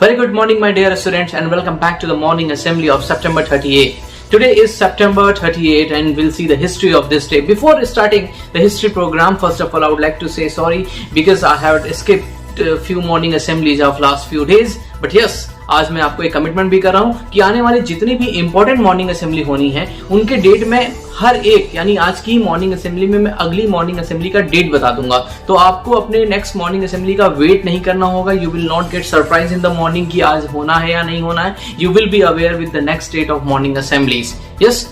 Very good morning, my dear students, and welcome back to the morning assembly of September 38. Today is September 38 and we'll see the history of this day. Before starting the history program, first of all, I would like to say sorry because I have skipped a few morning assemblies of last few days. But yes, आज मैं आपको एक commitment भी कर रहा हूँ कि आने वाली जितनी भी इंपॉर्टेंट मॉर्निंग असेंबली होनी है उनके डेट में हर एक, यानी आज की मॉर्निंग असेंबली में मैं अगली मॉर्निंग असेंबली का डेट बता दूंगा। तो आपको अपने नेक्स्ट मॉर्निंग असेंबली का वेट नहीं करना होगा। You will not get surprise in the morning कि आज होना है या नहीं होना है। You will be aware with the next date of morning assemblies. Yes,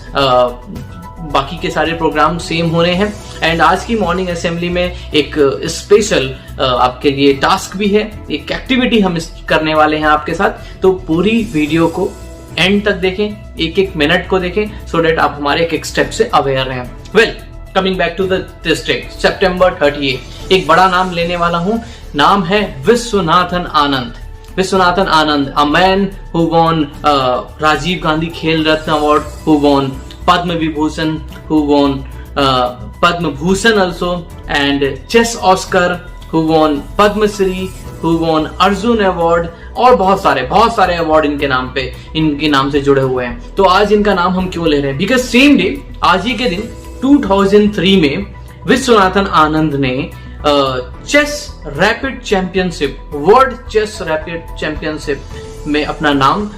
बाकी के सारे प्रोग्राम सेम हो रहे हैं एंड आज की मॉर्निंग असेंबली में एक स्पेशल आपके लिए टास्क भी है, एक एक्टिविटी हम करने वाले हैं आपके साथ। तो पूरी वीडियो को एंड तक देखें, एक एक मिनट को देखें सो डेट आप हमारे एक एक स्टेप से अवेयर रहें। Well, coming back to this day September 38, एक बड़ा नाम लेने वाला हूं। नाम है Viswanathan Anand. Viswanathan Anand, a man who won Rajiv Gandhi खेल रत्न award, who won Padma Vibhushan, who won Padma Bhushan also, and chess Oscar, who won Padma Shri, who won Arjun Award, और बहुत सारे अवार्ड इनके नाम से जुड़े हुए हैं। तो आज इनका नाम हम क्यों ले रहे हैं? बिकॉज सेम डे, आज ही के दिन 2003 में विश्वनाथन आनंद ने chess rapid championship, world chess rapid championship में अपना नाम,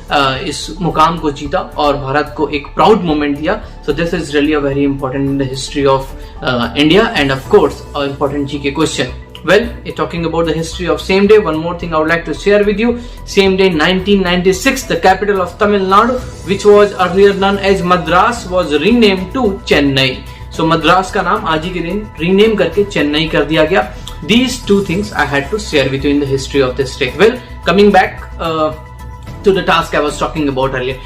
इस मुकाम को जीता और भारत को एक प्राउड मोमेंट दिया। So this is really a very important in the history of India end of course a important GK question. Well, talking about the history of same day, one more thing I would like to share with you. Same day 1996, the capital of Tamil Nadu, which was earlier known as Madras, was renamed to Chennai. So Madras का नाम आज ही के दिन rename करके चेन्नई कर दिया गया. These two things I had to share with you in the history of this day. Well, coming back to the task I was talking about earlier.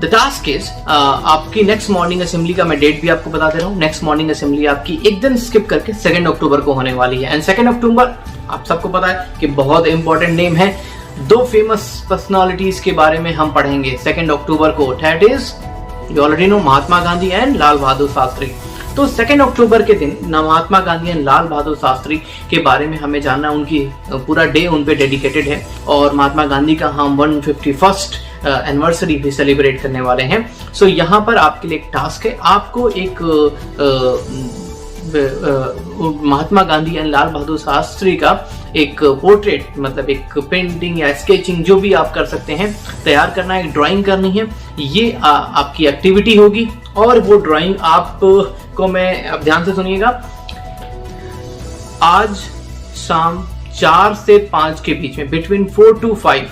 The task is आपकी नेक्स्ट मॉर्निंग असेंबली का मैं date भी आपको बता दे रहा हूँ. Next morning assembly आपकी एक दिन स्किप करके 2 अक्टूबर को होने वाली है. एंड 2 अक्टूबर आप सबको पता है कि बहुत इंपॉर्टेंट नेम है. 2 फेमस पर्सनालिटीज के बारे में हम पढ़ेंगे 2 अक्टूबर को. That is, you already know, Mahatma Gandhi and Lal Bahadur Shastri. तो 2 अक्टूबर के दिन महात्मा गांधी एंड लाल बहादुर शास्त्री के बारे में हमें जानना. उनकी पूरा डे उन पे डेडिकेटेड है और महात्मा गांधी का हम 151st एनिवर्सरी भी सेलिब्रेट करने वाले हैं. सो यहाँ पर आपके लिए एक टास्क है. आपको एक महात्मा गांधी एंड लाल बहादुर शास्त्री का एक पोर्ट्रेट, मतलब एक पेंटिंग या स्केचिंग, जो भी आप कर सकते हैं, तैयार करना है, एक ड्राइंग करनी है. ये आपकी एक्टिविटी होगी और वो ड्राइंग आपको मैं, अब ध्यान से सुनिएगा, आज शाम 4 से 5 के बीच में, बिटवीन 4 to 5,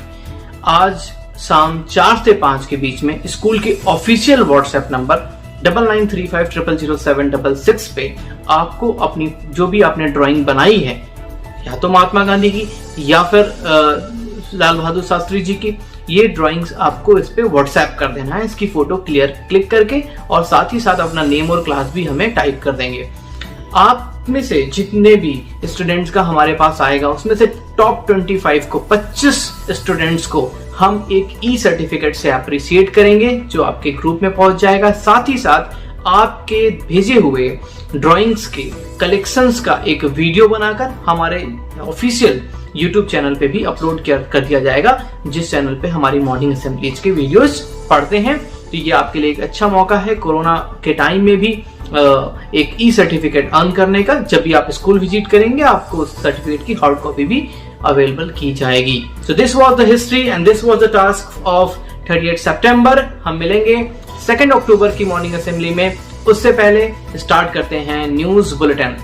आज शाम 4 से 5 के बीच में स्कूल के ऑफिशियल व्हाट्सएप नंबर 9935000766 पे आपको अपनी जो भी आपने ड्राइंग बनाई है, या तो महात्मा गांधी की या फिर लाल बहादुर शास्त्री जी की, ये ड्राइंग्स आपको इस पे व्हाट्सएप कर देना है. इसकी फोटो क्लिक करके और साथ ही साथ अपना नेम और क्लास भी हमें टाइप कर देंगे. आप में से जितने भी स्टूडेंट्स का हमारे पास आएगा उसमें से टॉप 25 को, 25 स्टूडेंट्स को हम एक ई सर्टिफिकेट से अप्रिशिएट करेंगे जो आपके ग्रुप में पहुंच जाएगा. साथ ही साथ आपके भेजे हुए ड्राइंग्स के कलेक्शंस का एक वीडियो बनाकर हमारे ऑफिशियल यूट्यूब चैनल पे भी अपलोड कर दिया जाएगा, जिस चैनल पे हमारी मॉर्निंग असेंबलीज के वीडियोस पढ़ते हैं. तो ये आपके लिए एक अच्छा मौका है कोरोना के टाइम में भी एक ई सर्टिफिकेट अर्न करने का. जब भी आप स्कूल विजिट करेंगे आपको उस सर्टिफिकेट की हार्ड कॉपी भी अवेलेबल की जाएगी. So this was the history and this was the task of 38 सितंबर. हम मिलेंगे 2 अक्टूबर की मॉर्निंग असेंबली में. उससे पहले स्टार्ट करते हैं news bulletin.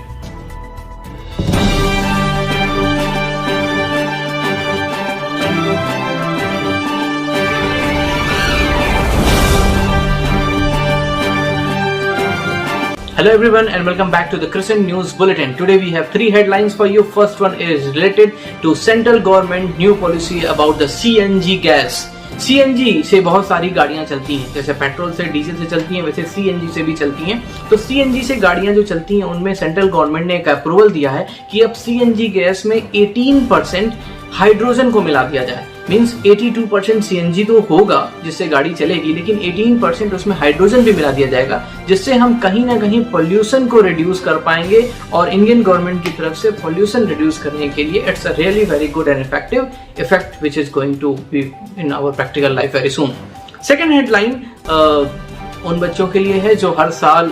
Hello everyone and welcome back to the Crescent News Bulletin. Today we have 3 headlines for you. First one is related to central government new policy about the CNG gas. CNG से बहुत सारी गाड़ियां चलती हैं, जैसे petrol से, diesel से चलती हैं, वैसे CNG से भी चलती हैं. तो CNG से गाड़ियां जो चलती हैं उनमें सेंट्रल गवर्नमेंट ने एक अप्रूवल दिया है कि अब CNG गैस में 18% हाइड्रोजन को मिला दिया जाए। मीन्स 82% सीएनजी तो होगा जिससे गाड़ी चलेगी, लेकिन 18% उसमें हाइड्रोजन भी मिला दिया जाएगा, जिससे हम कहीं ना कहीं पोल्यूशन को रिड्यूस कर पाएंगे। और इंडियन गवर्नमेंट की तरफ से पोल्यूशन रिड्यूस करने के लिए it's a really very good and effective effect which is going to be in our practical life very soon. Second headline उन बच्चों के लिए है जो हर साल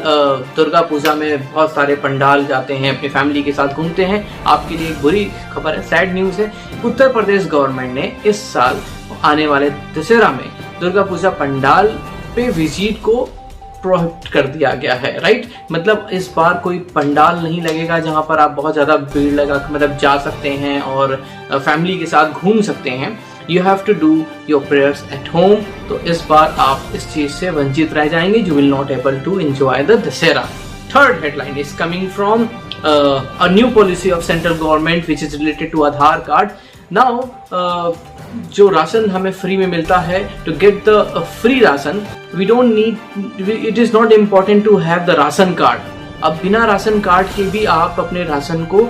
दुर्गा पूजा में बहुत सारे पंडाल जाते हैं, अपनी फैमिली के साथ घूमते हैं। आपके लिए एक बुरी खबर है, सैड न्यूज़ है। उत्तर प्रदेश गवर्नमेंट ने इस साल आने वाले दशहरा में दुर्गा पूजा पंडाल पे विजिट को प्रोहिबिट कर दिया गया है, राइट। मतलब इस बार कोई पंडाल नहीं लगेगा जहां पर आप बहुत ज़्यादा भीड़ लगा मतलब जा सकते हैं और फैमिली के साथ घूम सकते हैं। You have to do your prayers at home। तो इस बार आप इस चीज से वंचित रह जाएंगे। You will not able to enjoy the Dussehra। Third headline is coming from a new policy of central government which is related to Aadhaar card। Now जो राशन हमें फ्री में मिलता है, to get the free ration we don't need, it is not important to have the ration card. अब बिना ration card के भी आप अपने राशन को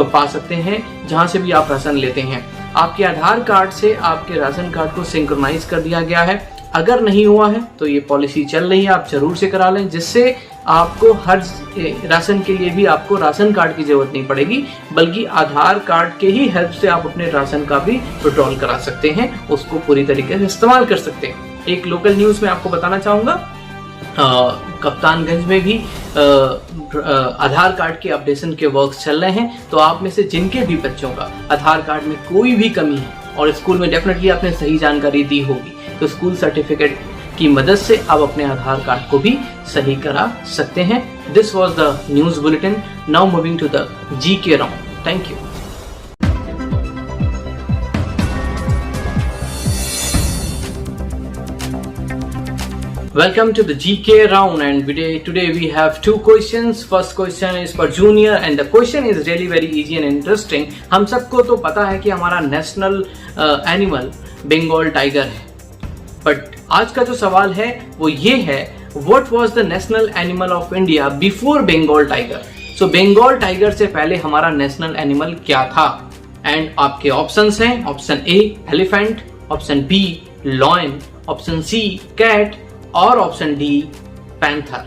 पा सकते हैं जहां से भी आप राशन लेते हैं। आपके आधार कार्ड से आपके राशन कार्ड को सिंक्रोनाइज कर दिया गया है। अगर नहीं हुआ है तो ये पॉलिसी चल रही है, आप जरूर से करा लें, जिससे आपको हर राशन के लिए भी आपको राशन कार्ड की जरूरत नहीं पड़ेगी, बल्कि आधार कार्ड के ही हेल्प से आप अपने राशन का भी विड्रॉल करा सकते हैं, उसको पूरी तरीके से इस्तेमाल कर सकते हैं। एक लोकल न्यूज में आपको बताना चाहूंगा, कप्तानगंज में भी आधार कार्ड के अपडेशन के वर्क्स चल रहे हैं। तो आप में से जिनके भी बच्चों का आधार कार्ड में कोई भी कमी है, और स्कूल में डेफिनेटली आपने सही जानकारी दी होगी, तो स्कूल सर्टिफिकेट की मदद से आप अपने आधार कार्ड को भी सही करा सकते हैं। This was the news bulletin. Now moving to the GK round. Thank you. Welcome to the GK round, and today we have two questions. First question is for junior and the question is really very easy and interesting. हम सबको तो पता है कि हमारा national animal Bengal tiger है, but आज का जो सवाल है वो ये है, what was the national animal of India before Bengal tiger? So Bengal tiger से पहले हमारा नेशनल एनिमल क्या था? एंड आपके ऑप्शंस हैं, option A elephant, option B lion, option C cat, or option D panther।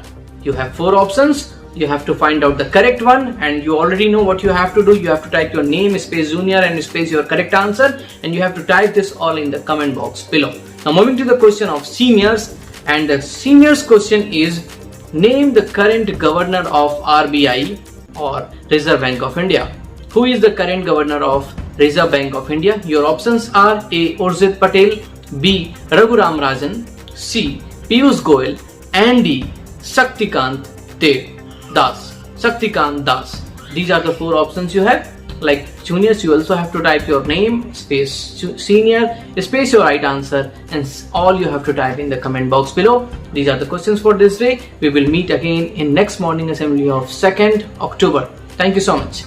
You have 4 options. You have to find out the correct one, and you already know what you have to do. You have to type your name space junior and space your correct answer, and you have to type this all in the comment box below. Now moving to the question of seniors, and the seniors question is, name the current governor of RBI or Reserve Bank of India। Who is the current governor of Reserve Bank of India? Your options are A Urjit Patel, B Raghuram Rajan, C Piyush Goyal, and D Shaktikant Das। Shaktikant Das। These are the 4 options you have. Like juniors, you also have to type your name space senior space your right answer, and all you have to type in the comment box below. These are the questions for this day. We will meet again in next morning assembly of 2nd October. Thank you so much.